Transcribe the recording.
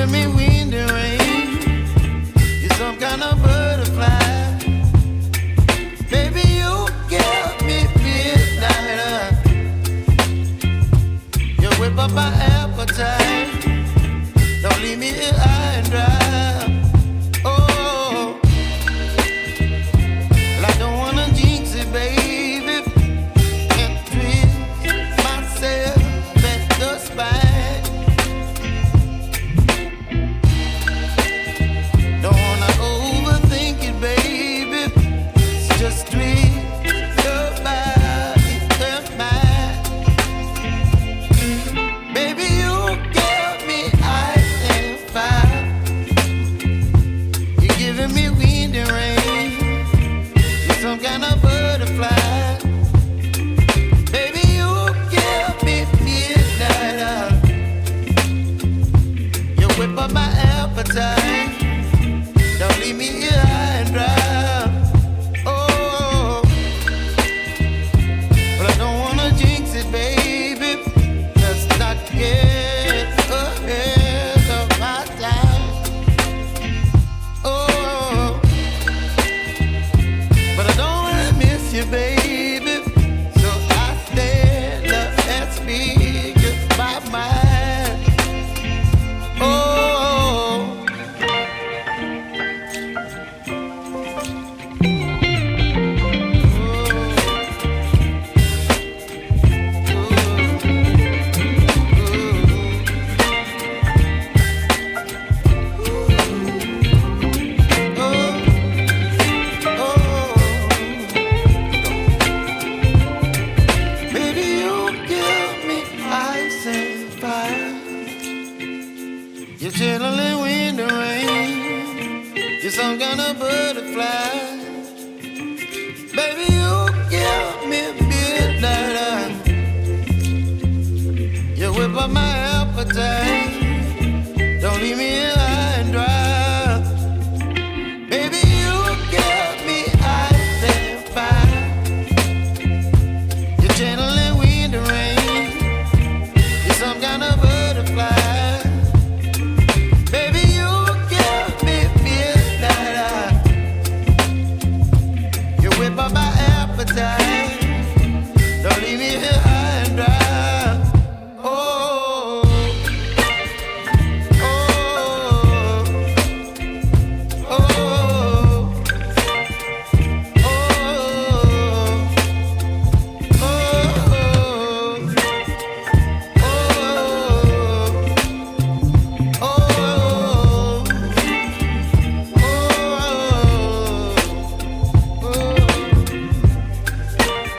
giving me wind and rain. You're some kind of butterfly. Baby, you give me midnight. You whip up my appetite. Don't leave me here high and dry. Oh, well, I don't wanna jinx it, baby, and twist myself at the spine. Don't wanna overthink it, baby. It's just twist your body and mine. Baby, you give me ice and fire. You're giving me wind and rain. You're some kind of butterfly. Baby, you give me midnight. You whip up my appetite. Don't leave me here high and dry. Oh, but I don't wanna jinx it, baby. Let's not get ahead of my time. Oh, but I don't wanna miss you, baby. So I stand up and speak my mind. Oh. Baby, you give me ice and fire. You're chilling wind and rain. You're some kind of butterfly. Baby, you give me midnight. You whip up my appetite.